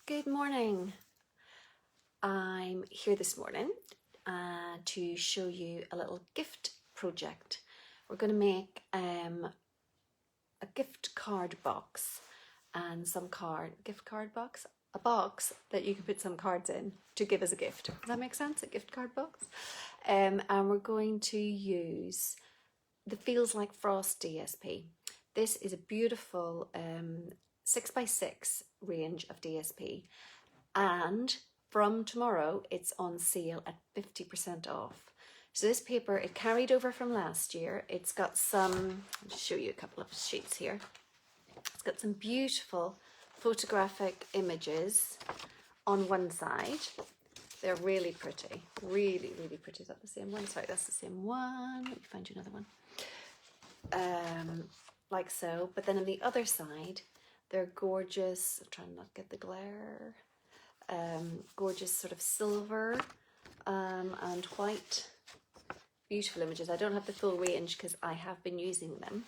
Good morning. I'm here this morning to show you a little gift project. We're going to make a gift card box and a box that you can put some cards in to give as a gift. Does that make sense? A gift card box. And we're going to use the Feels Like Frost DSP. This is a beautiful 6x6 range of DSP, and from tomorrow it's on sale at 50% off. So this paper, it carried over from last year. It's got some, I'll just show you a couple of sheets here. It's got some beautiful photographic images on one side. They're really pretty, really pretty. Is that the same one? Sorry, that's the same one. Let me find you another one. Like so, but then on the other side, they're gorgeous. I'm trying not to get the glare. Gorgeous sort of silver and white, beautiful images. I don't have the full range because I have been using them.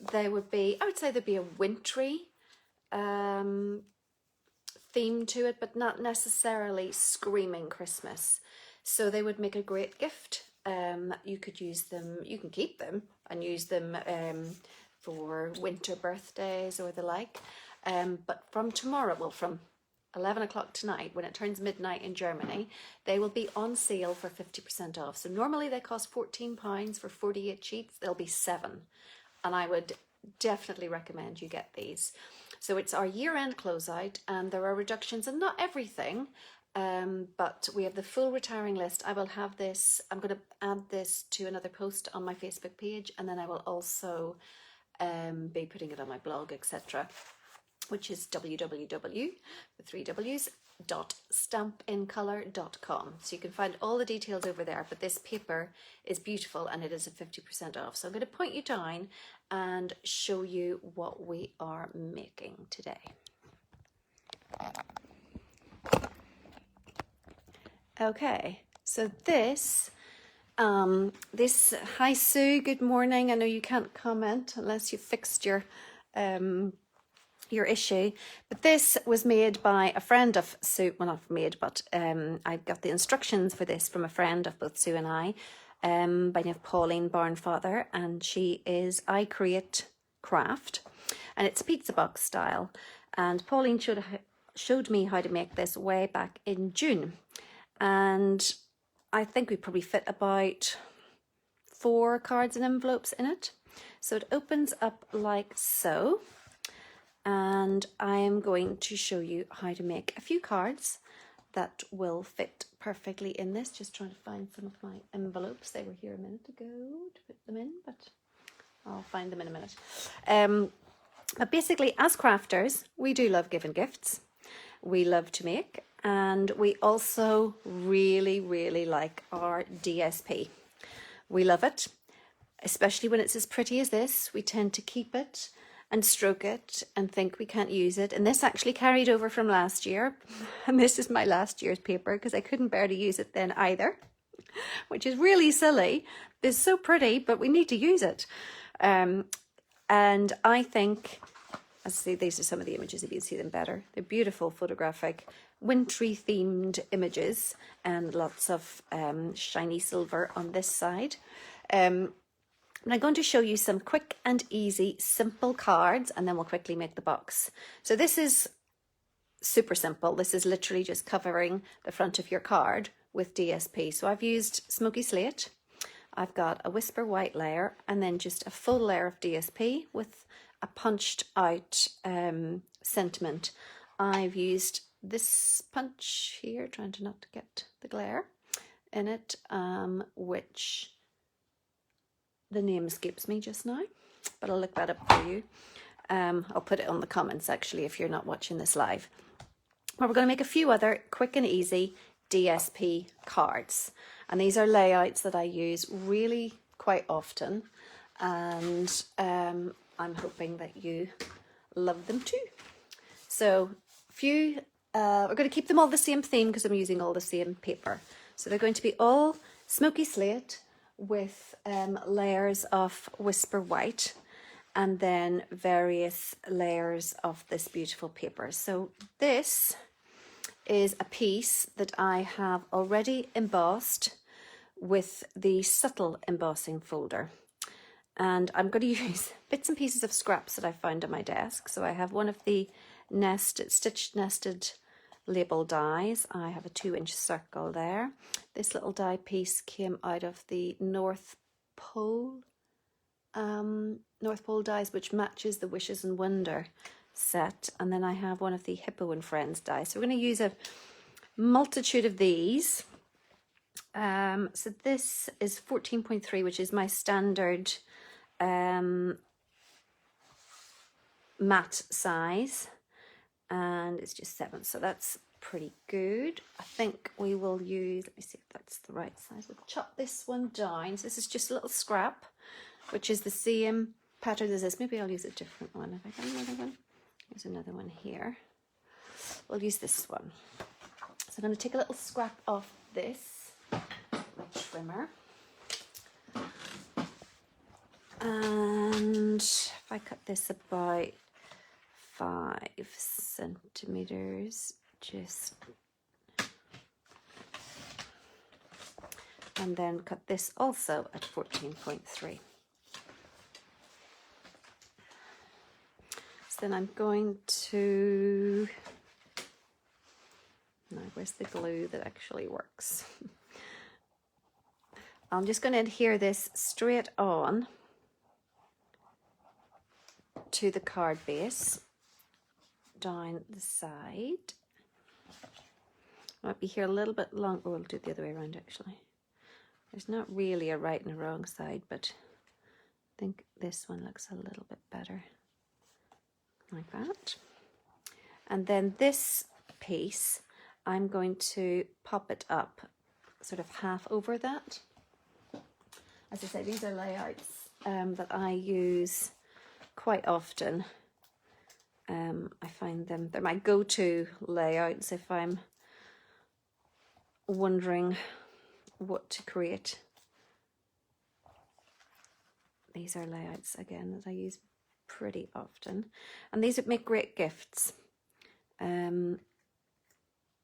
There would be, I would say there'd be a wintry theme to it, but not necessarily screaming Christmas. So they would make a great gift. You could use them, you can keep them and use them for winter birthdays or the like. But from tomorrow, well, from 11 o'clock tonight, when it turns midnight in Germany, they will be on sale for 50% off. So normally they cost £14 for 48 sheets. They'll be £7. And I would definitely recommend you get these. So it's our year-end closeout, and there are reductions on not everything, but we have the full retiring list. I will have this, I'm going to add this to another post on my Facebook page, and then I will also be putting it on my blog, etc., which is www.stampincolor.com. So you can find all the details over there, but this paper is beautiful and it is at 50% off. So I'm going to point you down and show you what we are making today. Okay, so this, hi Sue, good morning. I know you can't comment unless you fixed your issue, but this was made by a friend of Sue. Well, not made, but I got the instructions for this from a friend of both Sue and I, by the name of Pauline Barnfather, and she is I Create Craft, and it's pizza box style. And Pauline showed me how to make this way back in June, and I think we probably fit about 4 cards and envelopes in it. So it opens up like so. And I am going to show you how to make a few cards that will fit perfectly in this. Just trying to find some of my envelopes. They were here a minute ago to put them in, but I'll find them in a minute. But basically, as crafters, we do love giving gifts. We love to make, and we also really like our DSP. We love it, especially when it's as pretty as this. We tend to keep it and stroke it and think we can't use it. And this actually carried over from last year. And this is my last year's paper because I couldn't bear to use it then either, which is really silly. It's so pretty, but we need to use it. And I think, as I say, these are some of the images if you can see them better. They're beautiful photographic, wintry themed images, and lots of shiny silver on this side. And I'm going to show you some quick and easy, simple cards, and then we'll quickly make the box. So this is super simple. This is literally just covering the front of your card with DSP. So I've used smoky slate. I've got a whisper white layer, and then just a full layer of DSP with a punched out sentiment. I've used this punch here, trying to not to get the glare in it, which the name escapes me just now, but I'll look that up for you. I'll put it on the comments actually if you're not watching this live. Well, we're going to make a few other quick and easy DSP cards, and these are layouts that I use really quite often, and I'm hoping that you love them too. So we're going to keep them all the same theme because I'm using all the same paper. So they're going to be all smoky slate with layers of whisper white, and then various layers of this beautiful paper. So this is a piece that I have already embossed with the subtle embossing folder. And I'm going to use bits and pieces of scraps that I found on my desk. So I have one of the stitched nested label dies. I have a 2-inch circle there. This little die piece came out of the North Pole dies, which matches the Wishes and Wonder set. And then I have one of the Hippo and Friends dies. So we're going to use a multitude of these. So this is 14.3, which is my standard matte size, and it's just 7, so that's pretty good. I think we will use, let me see if that's the right size. We'll chop this one down. So this is just a little scrap, which is the same pattern as this. Maybe I'll use a different one. Have I got another one? There's another one here. We'll use this one. So I'm going to take a little scrap off this, my trimmer. And if I cut this about 5 centimeters, and then cut this also at 14.3. So then I'm going to, now where's the glue that actually works? I'm just going to adhere this straight on to the card base down the side. Might be here a little bit long. Oh, we'll do it the other way around actually. There's not really a right and a wrong side, but I think this one looks a little bit better. Like that. And then this piece, I'm going to pop it up sort of half over that. As I say, these are layouts that I use quite often. I find them, they're my go-to layouts if I'm wondering what to create. These are layouts again that I use pretty often, and these would make great gifts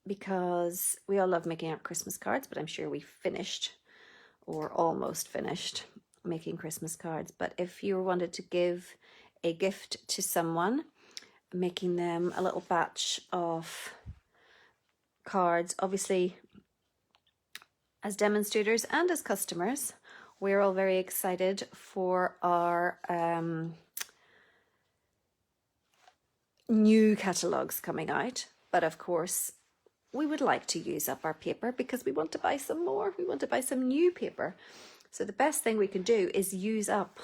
because we all love making our Christmas cards, but I'm sure we finished or almost finished making Christmas cards. But if you wanted to give a gift to someone, making them a little batch of cards, obviously as demonstrators and as customers, we're all very excited for our new catalogues coming out. But of course, we would like to use up our paper because we want to buy some more. We want to buy some new paper. So the best thing we can do is use up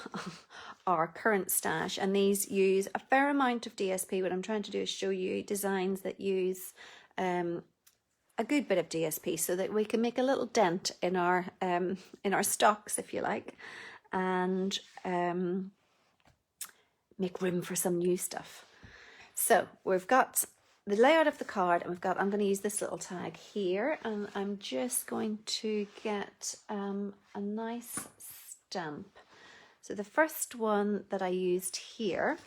our current stash, and these use a fair amount of DSP. What I'm trying to do is show you designs that use a good bit of DSP so that we can make a little dent in our stocks, if you like, and make room for some new stuff. So we've got the layout of the card, and I'm going to use this little tag here, and I'm just going to get a nice stamp. So the first one that I used here,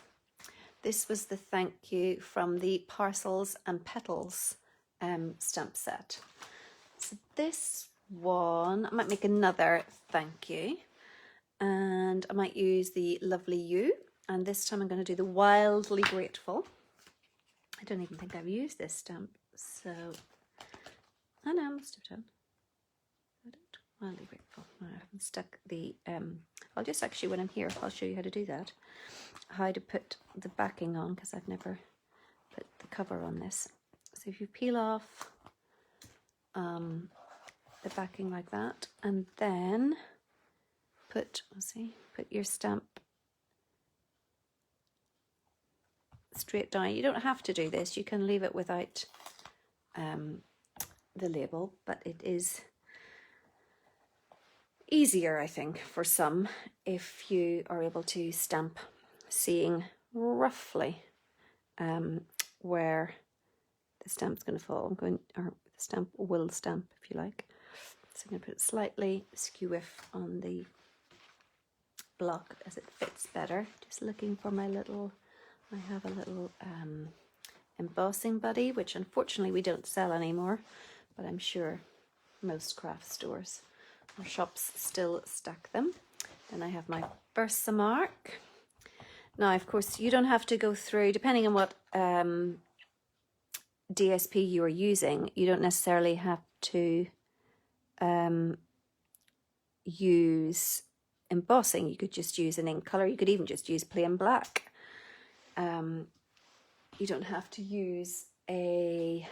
this was the thank you from the Parcels and Petals stamp set. So this one, I might make another thank you, and I might use the Lovely You, and this time I'm going to do the Wildly Grateful. I don't even think I've used this stamp, so I know I must have done. I don't. Wildly Grateful. I haven't stuck the. I'll just actually, when I'm here, I'll show you how to do that. How to put the backing on, because I've never put the cover on this. So if you peel off the backing like that, and then put your stamp straight down. You don't have to do this, you can leave it without the label, but it is easier, I think, for some if you are able to stamp, seeing roughly where the stamp's going to fall. Or the stamp will stamp, if you like. So I'm going to put it slightly skew-iff on the block as it fits better. Just looking for my little, I have a little embossing buddy, which unfortunately we don't sell anymore, but I'm sure most craft stores or shops still stack them. Then I have my Versamark. Now, of course, you don't have to go through, depending on what DSP you are using, you don't necessarily have to use embossing. You could just use an ink color. You could even just use plain black. You don't have to use a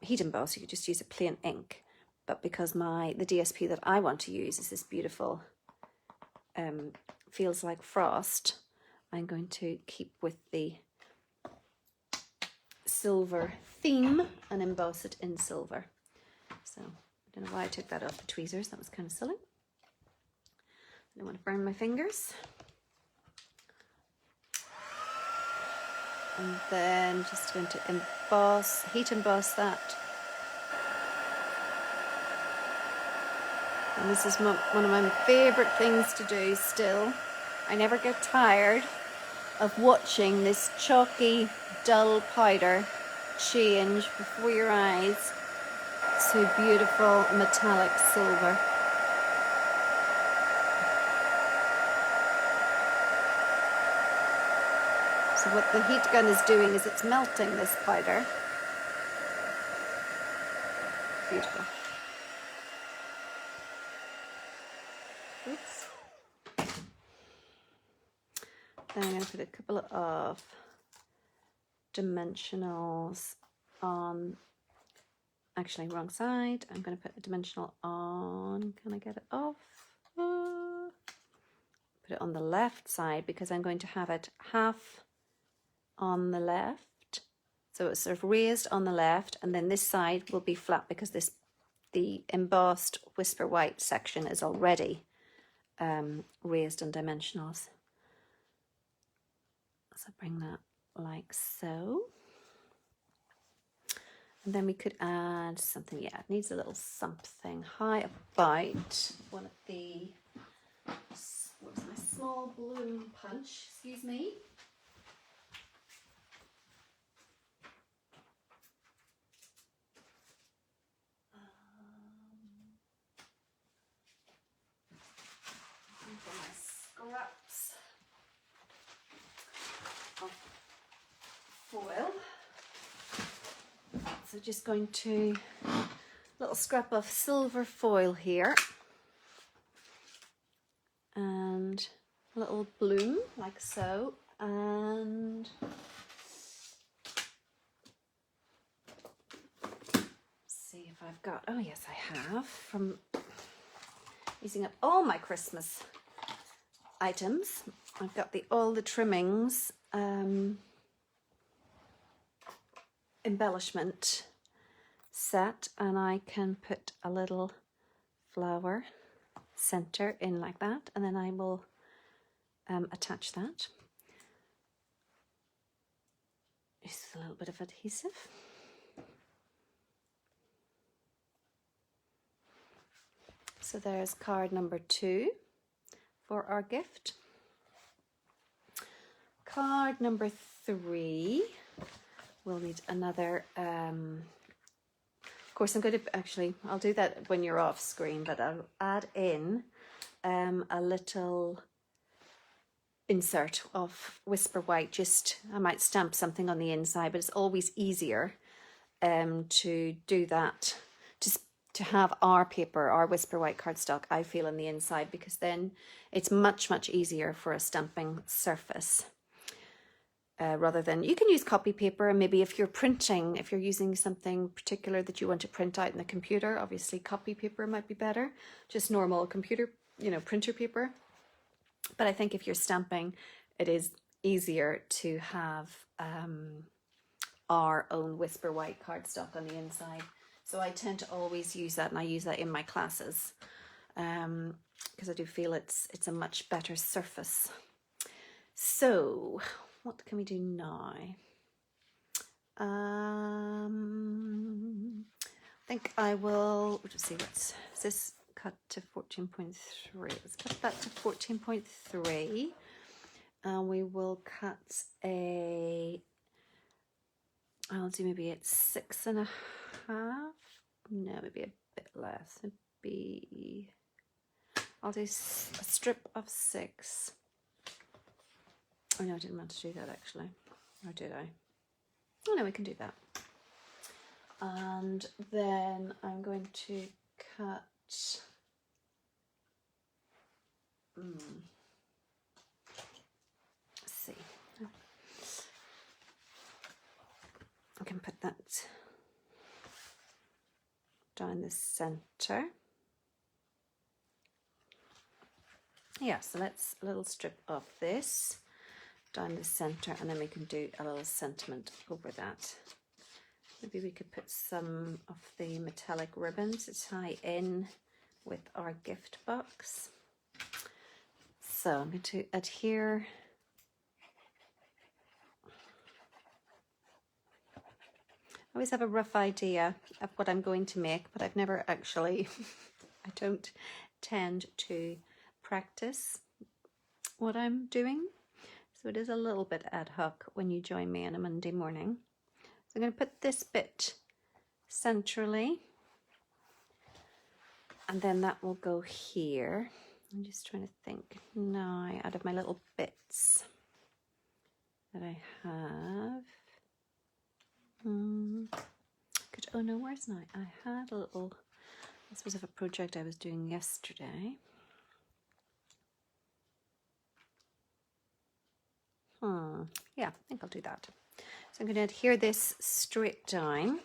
heat emboss. You could just use a plain ink. But because the DSP that I want to use is this beautiful Feels Like Frost, I'm going to keep with the silver theme and emboss it in silver. So I don't know why I took that off the tweezers. That was kind of silly. I don't want to burn my fingers. And then just going to emboss, heat emboss that. And this is one of my favorite things to do still. I never get tired of watching this chalky, dull powder change before your eyes to beautiful metallic silver. So what the heat gun is doing is it's melting this powder. Beautiful. Oops. Then I'm going to put a couple of dimensionals on, actually wrong side. I'm going to put a dimensional on, can I get it off? Put it on the left side because I'm going to have it half on the left. So it's sort of raised on the left, and then this side will be flat because the embossed Whisper White section is already raised on dimensionals. So bring that like so. And then we could add something, yeah, it needs a little something. How about one of the, what's my small balloon punch, excuse me. For my scraps of foil. So just going to, little scrap of silver foil here. And a little bloom like so. And see if I've got, oh yes I have, from using up all my Christmas items. I've got all the trimmings embellishment set, and I can put a little flower center in like that, and then I will attach that. Just a little bit of adhesive. So there's card number 2 for our gift. Card number 3, we'll need another, of course I'm going to, actually, I'll do that when you're off screen, but I'll add in a little insert of Whisper White. Just, I might stamp something on the inside, but it's always easier to do that, just to have our paper, our Whisper White cardstock, I feel, on the inside, because then it's much, much easier for a stamping surface. Rather than, you can use copy paper, and maybe if you're printing, if you're using something particular that you want to print out in the computer, obviously copy paper might be better, just normal computer, printer paper. But I think if you're stamping, it is easier to have our own Whisper White cardstock on the inside. So I tend to always use that, and I use that in my classes because I do feel it's a much better surface. So what can we do now? I think I will, we'll just see, is this cut to 14.3. Let's cut that to 14.3. And we will cut I'll do maybe it's 6.5. No, maybe a bit less. I'll do a strip of 6. Oh no, I didn't want to do that actually. Or did I? Oh no, we can do that. And then I'm going to cut let's see. I can put that down the center. Yeah, so let's a little strip of this down the center, and then we can do a little sentiment over that. Maybe we could put some of the metallic ribbon to tie in with our gift box. So I'm going to adhere I always have a rough idea of what I'm going to make, but I've never actually, I don't tend to practice what I'm doing. So it is a little bit ad hoc when you join me on a Monday morning. So I'm going to put this bit centrally, and then that will go here. I'm just trying to think now out of my little bits that I have. Good. Oh no, where's now? I had a little, this was of a project I was doing yesterday. Yeah, I think I'll do that. So I'm going to adhere this straight down.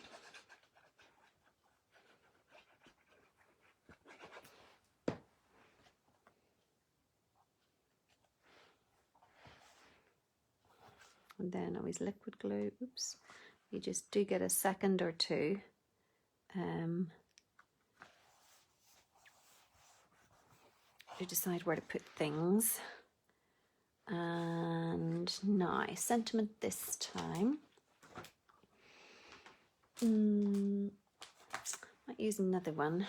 And then always liquid glue. Oops. You just do get a second or two. To decide where to put things. And now, sentiment this time. Might use another one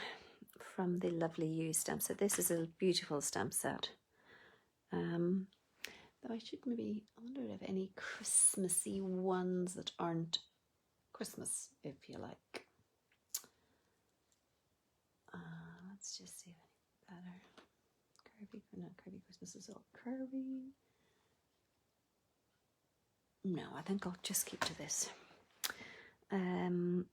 from the Lovely You stamp set. This is a beautiful stamp set. Though I should maybe, I wonder if any Christmassy ones that aren't Christmas, if you like. Let's just see if any better. Curvy, not curvy Christmas is all curvy. No, I think I'll just keep to this. And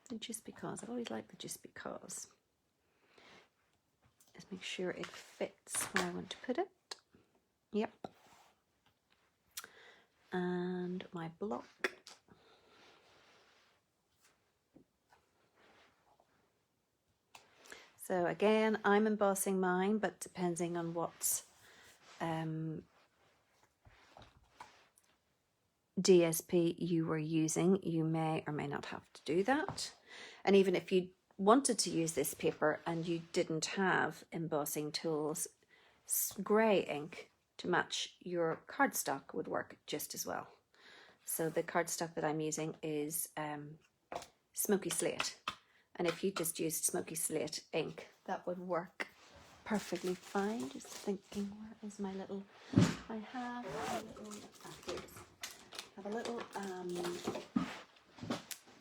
the just because, I always like the just because. Let's make sure it fits where I want to put it. Yep. And my block. So again, I'm embossing mine, but depending on what DSP you were using, you may or may not have to do that. And even if you wanted to use this paper and you didn't have embossing tools, grey ink to match your cardstock would work just as well. So the cardstock that I'm using is Smoky Slate. And if you just used Smoky Slate ink, that would work perfectly fine. Just thinking, where is my little, I have a little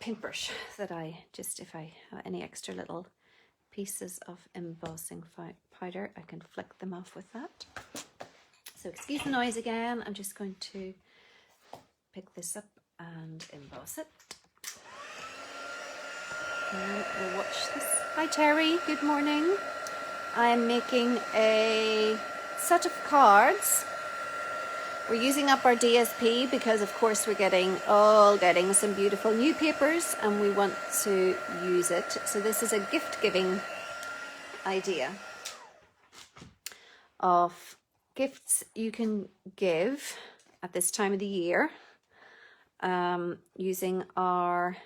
paintbrush that I just, if I have any extra little pieces of embossing powder, I can flick them off with that. So excuse the noise again, I'm just going to pick this up and emboss it. And we'll watch this. Hi Terry, good morning. I am making a set of cards. We're using up our DSP because of course we're getting some beautiful new papers and we want to use it. So this is a gift giving idea of gifts you can give at this time of the year using our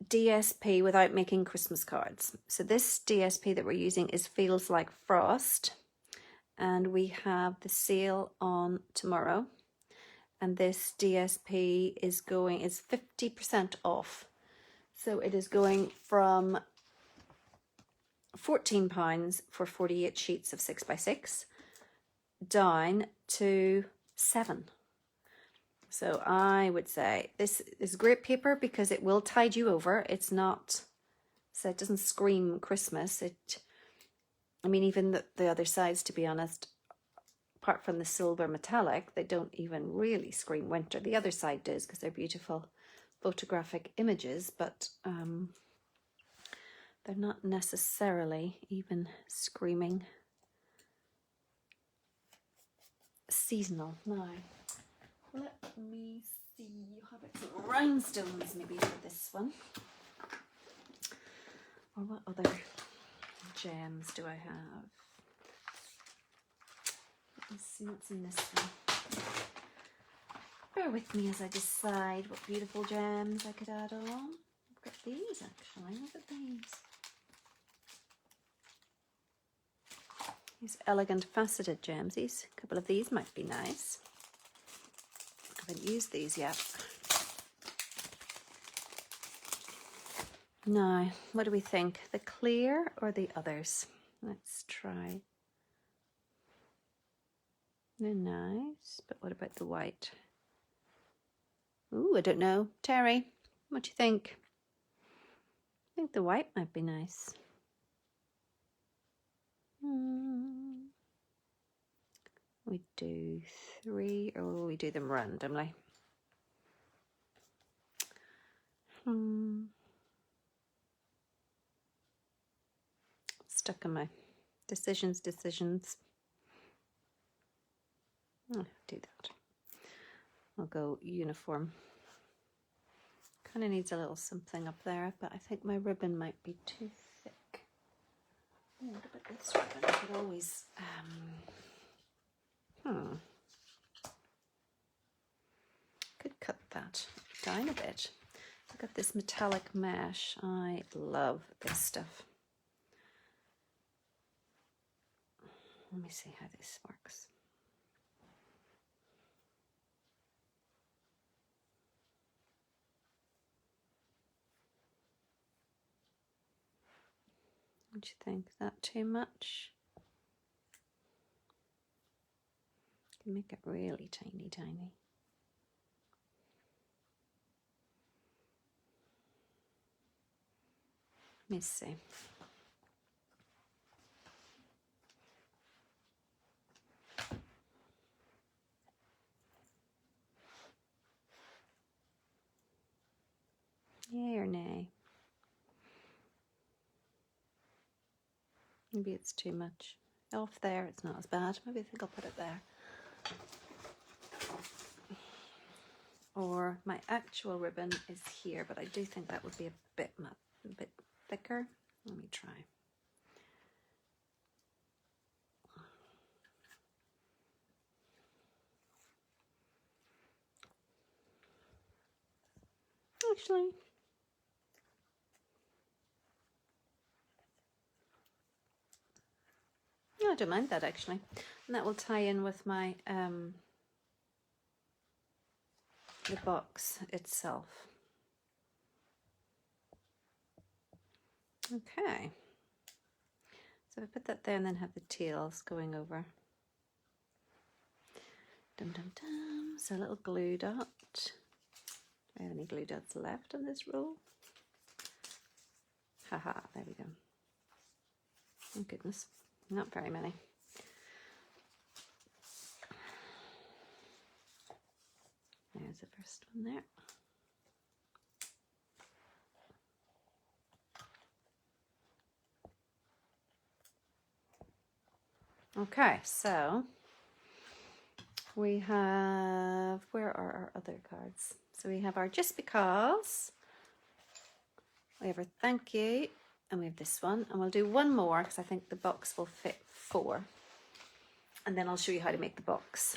DSP without making Christmas cards. So this DSP that we're using is Feels Like Frost, and we have the sale on tomorrow, and this DSP is 50% off. So it is going from £14 for 48 sheets of 6x6 down to 7. So I would say this is great paper because it will tide you over. It's not, so it doesn't scream Christmas. I mean, even the other sides, to be honest, apart from the silver metallic, they don't even really scream winter. The other side does because they're beautiful photographic images, but they're not necessarily even screaming seasonal. Now, let me see. How about some rhinestones maybe for this one? Or what other gems do I have? Let me see what's in this one. Bear with me as I decide what beautiful gems I could add on. I've got these actually. Look at these. These elegant faceted gemsies. A couple of these might be nice. I haven't used these yet. Now, what do we think? The clear or the others? Let's try. They're nice, but what about the white? Ooh, I don't know. Terry, what do you think? I think the white might be nice. We do 3, or we do them randomly. Stuck in my decisions. Oh, do that. I'll go uniform. Kind of needs a little something up there, but I think my ribbon might be too thick. Oh, what about this ribbon? I could always could cut that down a bit. Look at this metallic mesh. I love this stuff. Let me see how this works. What do you think? Is that too much? You can make it really tiny. Let me see. Yay or nay? Maybe it's too much. Off there, it's not as bad. Maybe I think I'll put it there. Or my actual ribbon is here, but I do think that would be a bit thicker. Let me try. Actually, no, I don't mind that actually. And that will tie in with my the box itself. Okay. So I put that there and then have the tails going over. Dum dum dum. So a little glue dot. Do I have any glue dots left on this roll? Haha, there we go. Oh goodness, not very many. There's the first one there. Okay, so we have, where are our other cards? So we have our just because, we have our thank you, and we have this one, and we'll do one more because I think the box will fit 4, and then I'll show you how to make the box.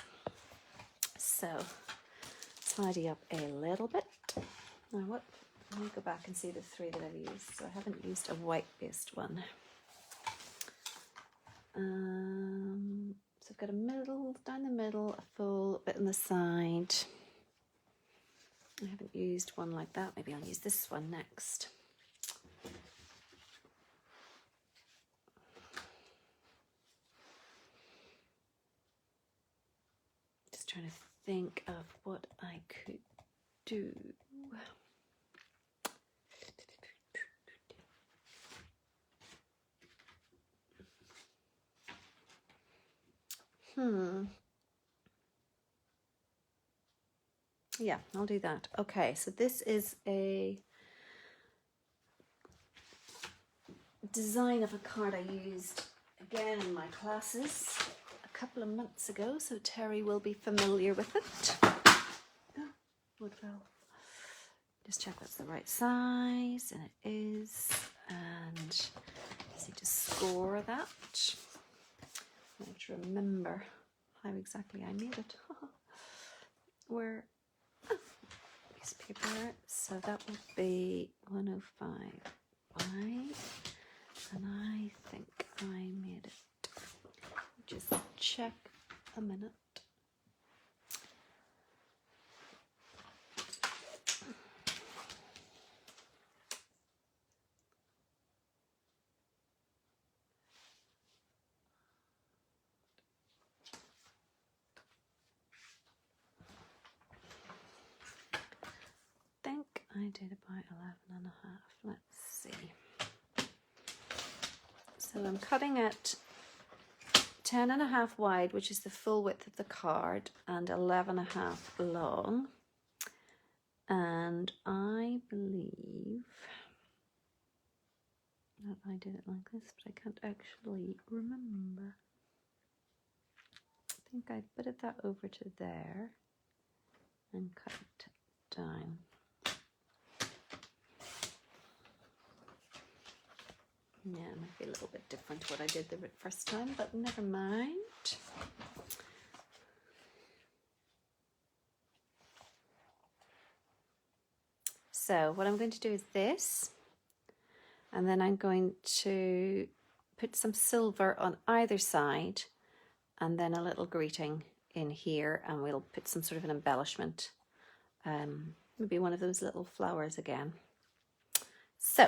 So tidy up a little bit. Now what? Let me go back and see the 3 that I've used. So I haven't used a white based one. So I've got a middle, down the middle, a full bit on the side, I haven't used one like that. Maybe I'll use this one next. Just trying to think of what I could do. Yeah, I'll do that. Okay, so this is a design of a card I used again in my classes a couple of months ago, so Terry will be familiar with it. Oh, wood fell. Just check that's the right size, and it is, and just need to score that. I have to remember how exactly I made it. Where piece of paper, so that would be 105 wide, and I think I made it. Just check a minute. I did about 11.5. Let's see. So I'm cutting it 10.5 wide, which is the full width of the card, and 11.5 long. And I believe that I did it like this, but I can't actually remember. I think I put that over to there and cut it down. Yeah, it might be a little bit different to what I did the first time, but never mind. So what I'm going to do is this, and then I'm going to put some silver on either side, and then a little greeting in here, and we'll put some sort of an embellishment, maybe one of those little flowers again. So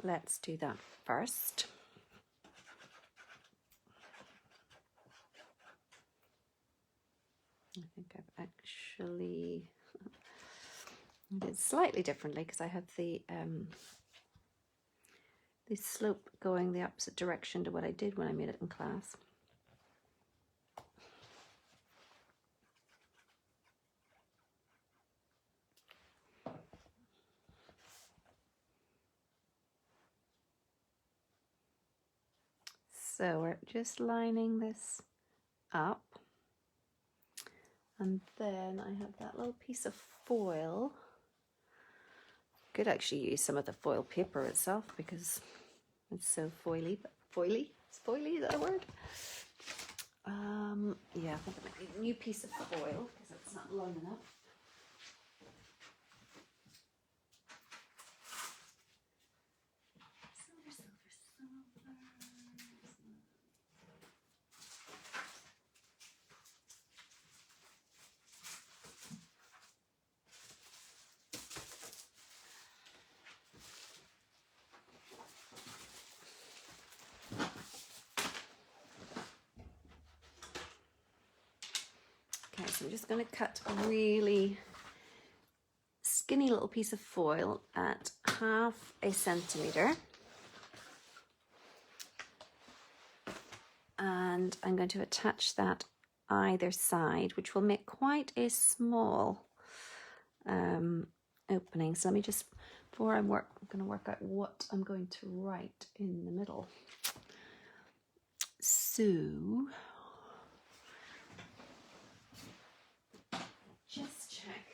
let's do that first. I think I've actually did it slightly differently because I have the slope going the opposite direction to what I did when I made it in class. So we're just lining this up, and then I have that little piece of foil. Could actually use some of the foil paper itself because it's so foily. But foily? Is foily, is that a word? Yeah, I think it might be a new piece of foil because it's not long enough. Okay, so I'm just going to cut a really skinny little piece of foil at 1/2 centimetre. And I'm going to attach that either side, which will make quite a small opening. So let me just, before I'm going to work out what I'm going to write in the middle. So just check.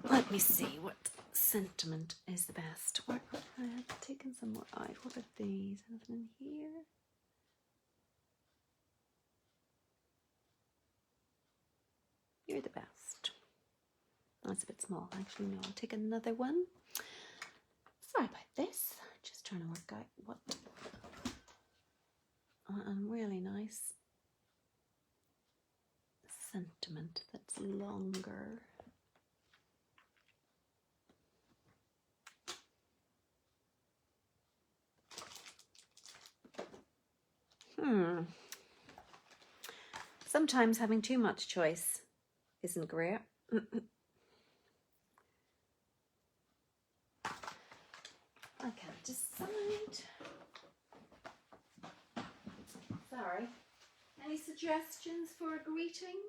Let me see what sentiment is the best. Where I have taken some more out. What are these? Anything in here? You're the best. That's a bit small. Actually, no, I'll take another one. Sorry about this. Just trying to work out what a really nice sentiment that's longer. Sometimes having too much choice isn't great. I can't decide. Sorry. Any suggestions for a greeting?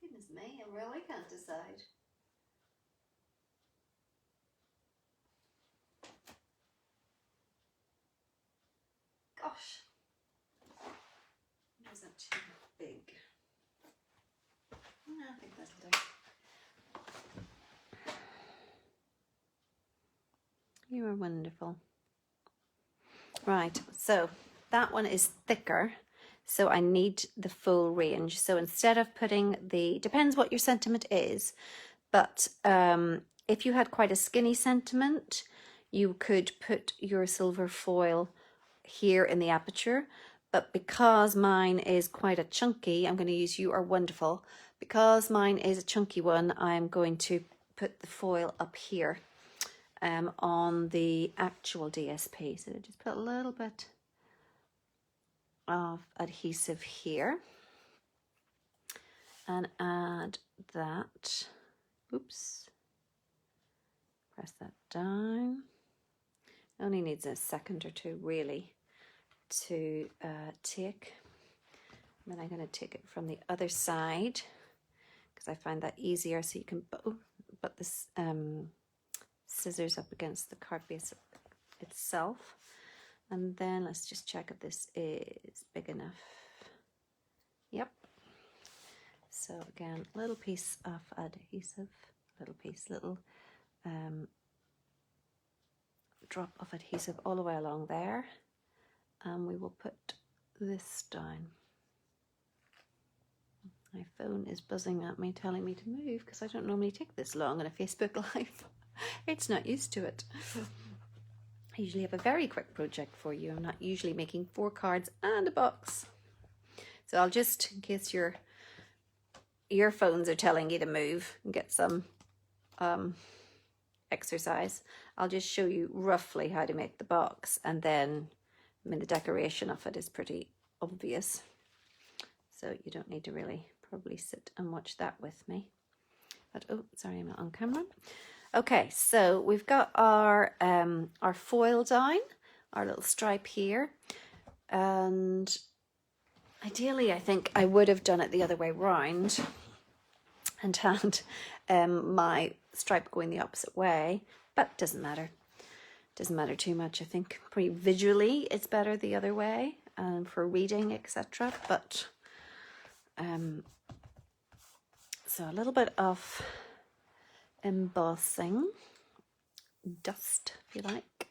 Goodness me, I really can't decide. Gosh. Or is that too big? No, I think that'll do. You are wonderful. Right, so that one is thicker, so I need the full range. So instead of putting depends what your sentiment is, but if you had quite a skinny sentiment, you could put your silver foil here in the aperture. But because mine is quite a chunky, I'm going to use You Are Wonderful. Because mine is a chunky one, I'm going to put the foil up here on the actual DSP. So just put a little bit of adhesive here and add that. Oops. Press that down. Only needs a second or two really to take. And then I'm going to take it from the other side because I find that easier, so you can put this scissors up against the card base itself. And then let's just check if this is big enough. Yep. So again, little piece of adhesive, little drop of adhesive all the way along there. And we will put this down. My phone is buzzing at me, telling me to move because I don't normally take this long on a Facebook Live. It's not used to it. I usually have a very quick project for you. I'm not usually making 4 cards and a box. So I'll just, in case your earphones are telling you to move and get some exercise, I'll just show you roughly how to make the box, and then, I mean, the decoration of it is pretty obvious. So you don't need to really probably sit and watch that with me. But, oh, sorry, I'm not on camera. Okay, so we've got our foil down, our little stripe here, and ideally I think I would have done it the other way round and had my stripe going the opposite way, but doesn't matter. Doesn't matter too much. I think pretty visually it's better the other way for reading, etc. But so a little bit of embossing dust, if you like,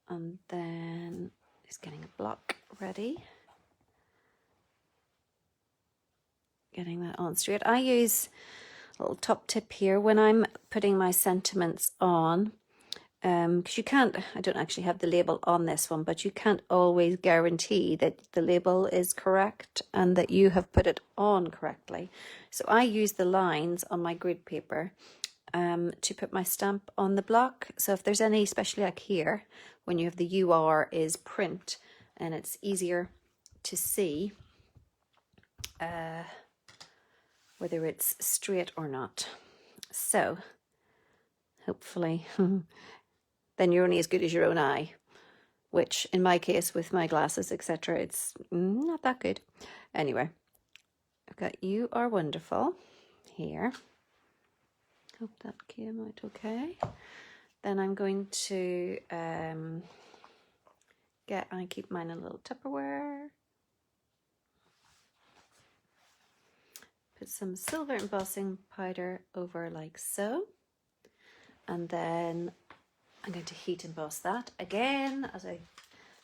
and then just getting a block ready, getting that on straight. I use a little top tip here when I'm putting my sentiments on, because you can't, I don't actually have the label on this one, but you can't always guarantee that the label is correct and that you have put it on correctly. So I use the lines on my grid paper to put my stamp on the block. So if there's any, especially like here, when you have the UR is print and it's easier to see whether it's straight or not. So hopefully then you're only as good as your own eye, which in my case with my glasses, etc., it's not that good. Anyway, I've got You Are Wonderful here. Hope that came out okay. Then I'm going to I keep mine in a little Tupperware. put some silver embossing powder over like so, and then I'm going to heat emboss that again. As I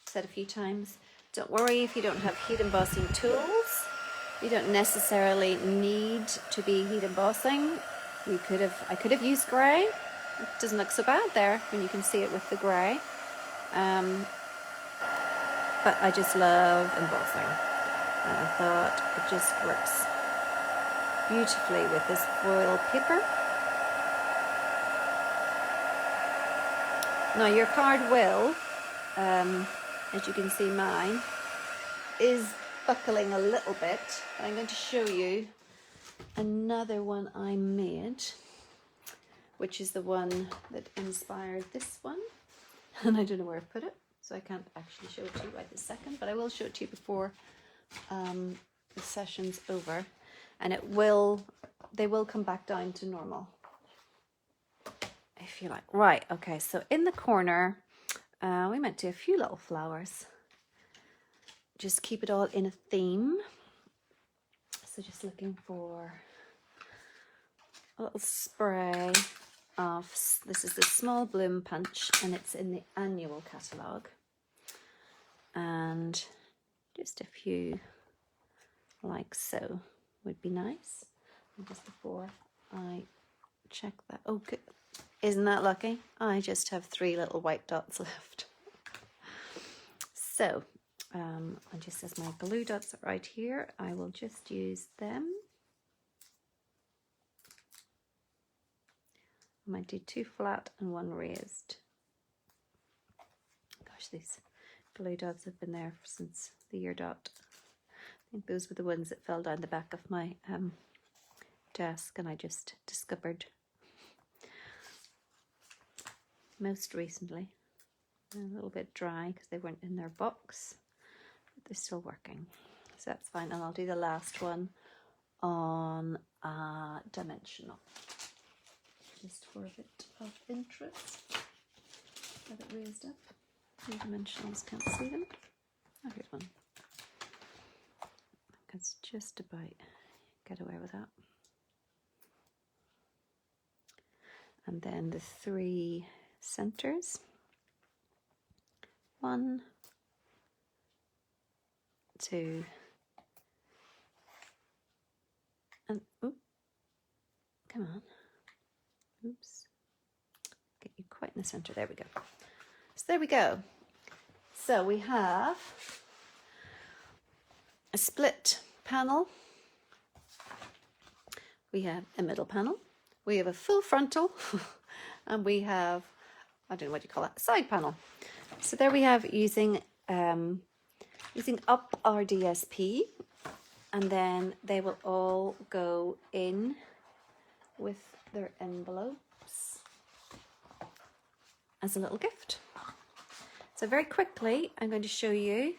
said a few times, don't worry if you don't have heat embossing tools. You don't necessarily need to be heat embossing. I could have used grey. It doesn't look so bad there when you can see it with the grey. But I just love embossing, and I thought it just works beautifully with this foil paper. Now your card will, as you can see, mine is buckling a little bit. I'm going to show you another one I made, which is the one that inspired this one. And I don't know where I put it, so I can't actually show it to you right this second, but I will show it to you before the session's over, and they will come back down to normal, if you like. Right, okay, so in the corner, we might do a few little flowers. Just keep it all in a theme. So just looking for a little spray of, this is the Small Bloom Punch, and it's in the annual catalogue. And just a few like so would be nice. And just before I check that, oh good, isn't that lucky? I just have 3 little white dots left. So and just as my glue dots are right here, I will just use them. I might do 2 flat and 1 raised. Gosh, these glue dots have been there since the year dot. I think those were the ones that fell down the back of my desk, and I just discovered most recently. They're a little bit dry because they weren't in their box, but they're still working, so that's fine. And I'll do the last one on dimensional, just for a bit of interest. Have it raised up. The dimensionals can't see them. Oh, here's one. I think it's just about get away with that. And then the 3 centers. 1, 2, and oop, come on, oops, get you quite in the center. There we go. So there we go. So we have a split panel, we have a middle panel, we have a full frontal, and we have, I don't know what you call it, a side panel. So there we have using up our DSP, and then they will all go in with their envelopes as a little gift. So very quickly, I'm going to show you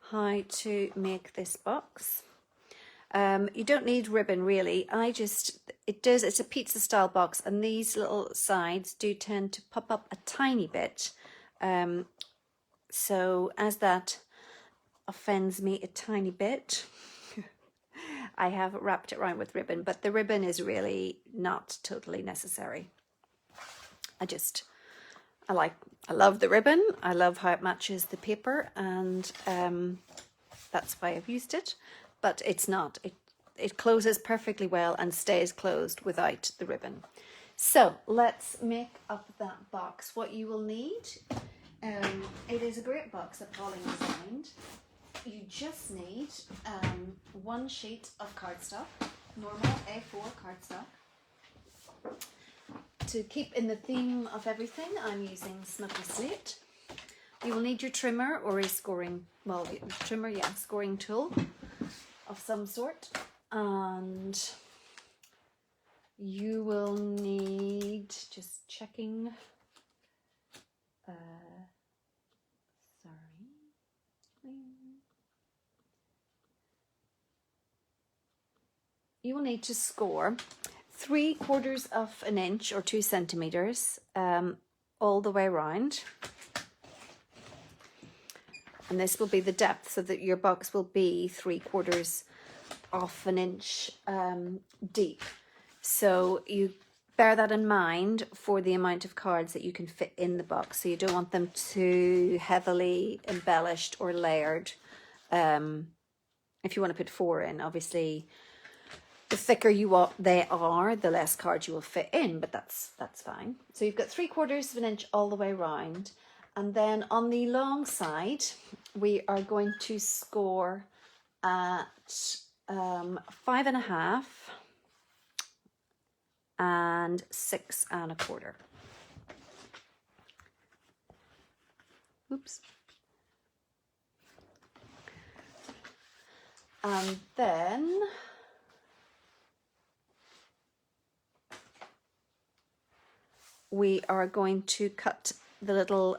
how to make this box. You don't need ribbon really. It's a pizza style box, and these little sides do tend to pop up a tiny bit. So as that offends me a tiny bit, I have wrapped it around with ribbon, but the ribbon is really not totally necessary. I love the ribbon. I love how it matches the paper, and that's why I've used it, but it's not. It closes perfectly well and stays closed without the ribbon. So let's make up that box. What you will need, it is a great box that Pauline designed. You just need 1 sheet of cardstock, normal A4 cardstock. To keep in the theme of everything, I'm using Smoky Slate. You will need your trimmer or a scoring tool of some sort, and you will need, just checking, you will need to score 3/4 of an inch or 2 centimeters all the way around, and this will be the depth, so that your box will be 3/4 off an inch deep. So you bear that in mind for the amount of cards that you can fit in the box. So you don't want them too heavily embellished or layered. If you want to put 4 in, obviously the thicker they are, the less cards you will fit in, but that's fine. So you've got 3/4 of an inch all the way around. And then on the long side, we are going to score at 5.5 and 6.25. Oops. And then we are going to cut the little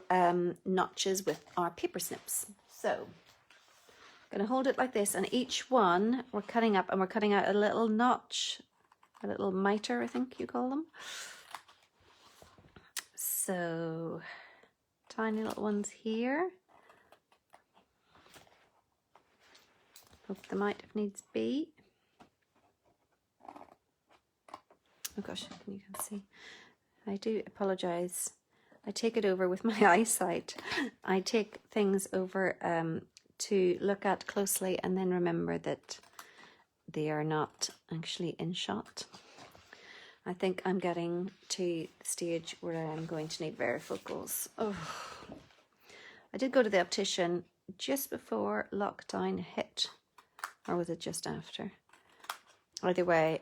notches with our paper snips. So I'm going to hold it like this, and each one we're cutting up, and we're cutting out a little notch, a little miter, I think you call them. So tiny little ones here. Poke them out if needs be. Oh gosh, you can see. I do apologise. I take it over with my eyesight. I take things over to look at closely and then remember that they are not actually in shot. I think I'm getting to the stage where I'm going to need varifocals. Oh, I did go to the optician just before lockdown hit, or was it just after? Either way,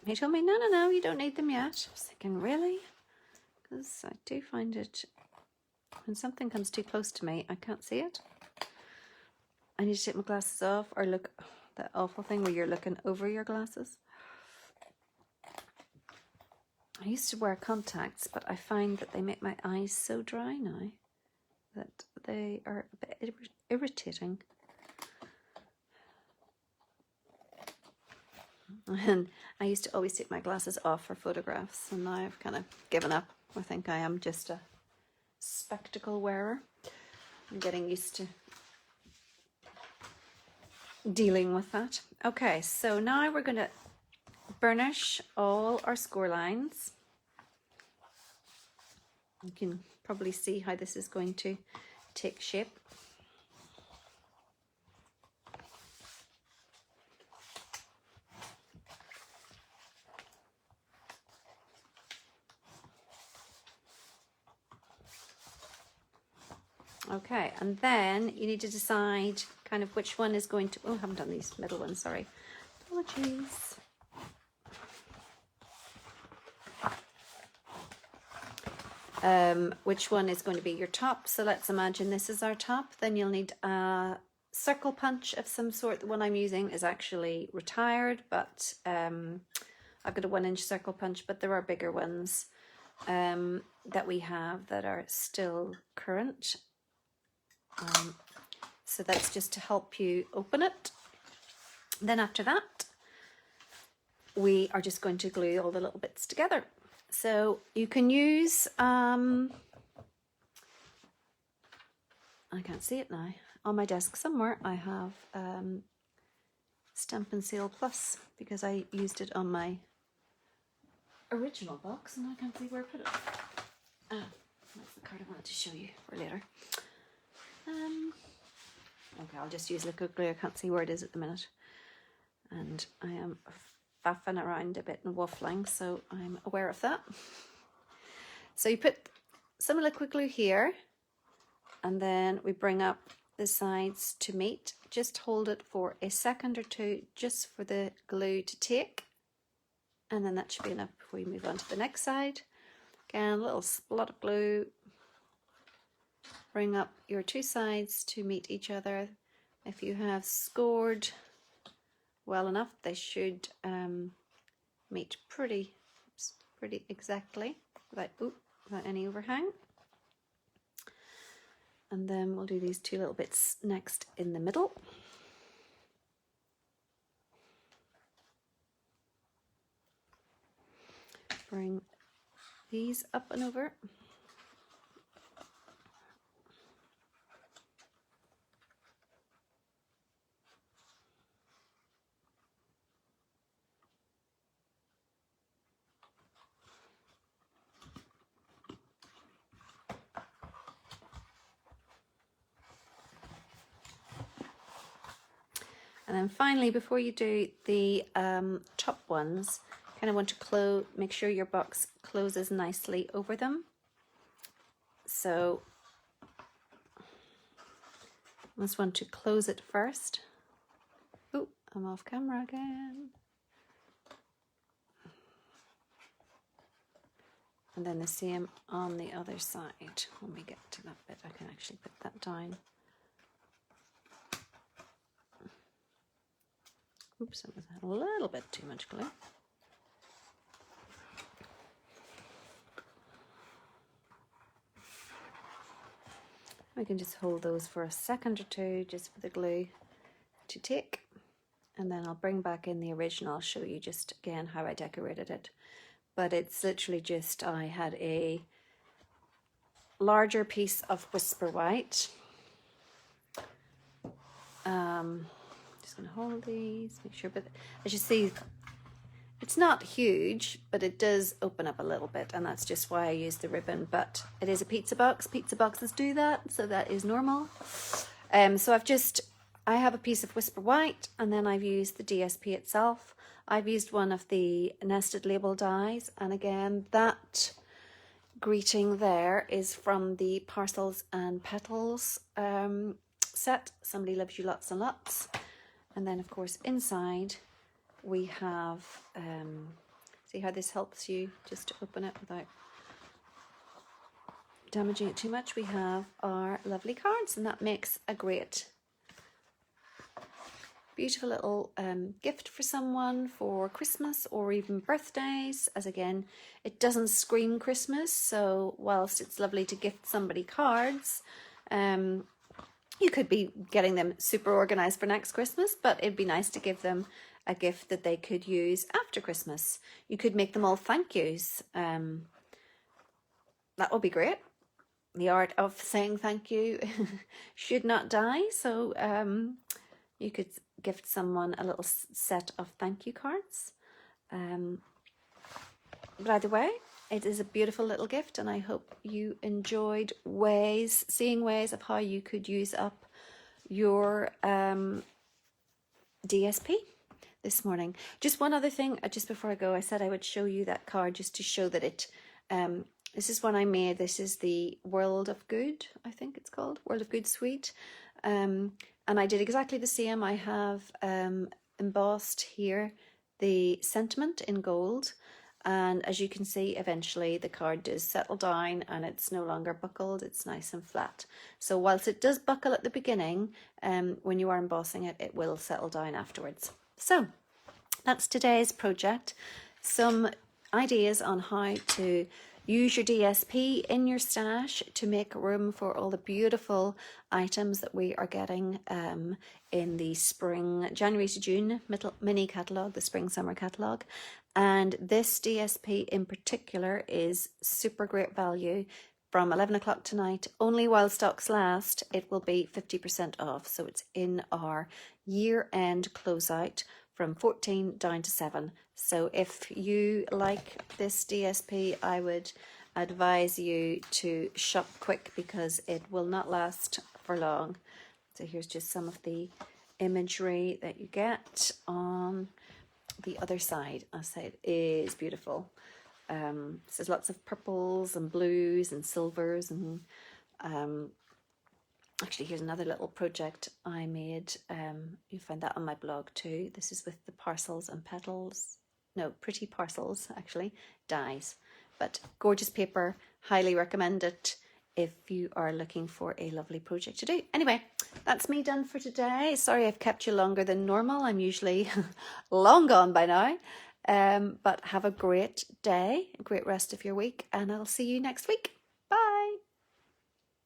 he told me, no, you don't need them yet. I was thinking, really? Because I do find it, when something comes too close to me, I can't see it. I need to take my glasses off, or look, that awful thing where you're looking over your glasses. I used to wear contacts, but I find that they make my eyes so dry now that they are a bit irritating. And I used to always take my glasses off for photographs, and now I've kind of given up. I think I am just a spectacle wearer. I'm getting used to dealing with that. Okay, so now we're going to burnish all our score lines. You can probably see how this is going to take shape. Okay, and then you need to decide kind of which one is going to, oh, I haven't done these middle ones, sorry. Apologies. Which one is going to be your top. So let's imagine this is our top. Then you'll need a circle punch of some sort. The one I'm using is actually retired, but I've got a 1-inch circle punch, but there are bigger ones that we have that are still current. So that's just to help you open it. Then after that, we are just going to glue all the little bits together. So you can use, I can't see it now, on my desk somewhere I have Stampin' Seal Plus, because I used it on my original box and I can't see where I put it. Ah, that's the card I wanted to show you for later. Okay, I'll just use liquid glue. I can't see where it is at the minute. And I am faffing around a bit and waffling, so I'm aware of that. So you put some liquid glue here, and then we bring up the sides to meet. Just hold it for a second or two just for the glue to take, and then that should be enough before you move on to the next side. Again, a little splot of glue. Bring up your two sides to meet each other. If you have scored well enough, they should meet pretty exactly without any overhang. And then we'll do these two little bits next in the middle. Bring these up and over. And then finally, before you do the top ones, kind of want to make sure your box closes nicely over them. So I just want to close it first. Oh, I'm off camera again. And then the same on the other side. When we get to that bit, I can actually put that down. Oops, it was a little bit too much glue. We can just hold those for a second or two just for the glue to take. And then I'll bring back in the original. I'll show you just again how I decorated it. But it's literally just, I had a larger piece of Whisper White. Just going to hold these, make sure, but as you see, it's not huge, but it does open up a little bit, and that's just why I use the ribbon. But it is a pizza box. Pizza boxes do that, so that is normal. So I have a piece of Whisper White, and then I've used the DSP itself. I've used one of the nested label dies, and again, that greeting there is from the Parcels and Petals set. Somebody loves you lots and lots. And then, of course, inside we have, see how this helps you just to open it without damaging it too much. We have our lovely cards, and that makes a great, beautiful little gift for someone for Christmas or even birthdays. As again, it doesn't scream Christmas, so whilst it's lovely to gift somebody cards, you could be getting them super organized for next Christmas, but it'd be nice to give them a gift that they could use after Christmas. You could make them all thank yous. That would be great. The art of saying thank you should not die. So you could gift someone a little set of thank you cards. But either way, it is a beautiful little gift, and I hope you enjoyed seeing ways of how you could use up your DSP this morning. Just one other thing, just before I go, I said I would show you that card just to show that it, this is one I made. This is the World of Good, I think it's called, World of Good Suite. And I did exactly the same. I have embossed here the sentiment in gold. And as you can see, eventually the card does settle down and it's no longer buckled, it's nice and flat. So whilst it does buckle at the beginning, when you are embossing it, it will settle down afterwards. So that's today's project. Some ideas on how to use your DSP in your stash to make room for all the beautiful items that we are getting in the spring, January to June mini catalogue, the spring summer catalogue. And this DSP in particular is super great value. From 11 o'clock tonight, only while stocks last, it will be 50% off. So it's in our year-end closeout from 14 down to 7. So if you like this DSP, I would advise you to shop quick because it will not last for long. So here's just some of the imagery that you get on the other side. I say it is beautiful. So there's lots of purples and blues and silvers, and actually here's another little project I made. You find that on my blog too. This is with the Parcels and Petals, no, Pretty Parcels actually, dies. But gorgeous paper, highly recommend it if you are looking for a lovely project to do. Anyway, that's me done for today. Sorry I've kept you longer than normal. I'm usually long gone by now. But have a great day, a great rest of your week, and I'll see you next week.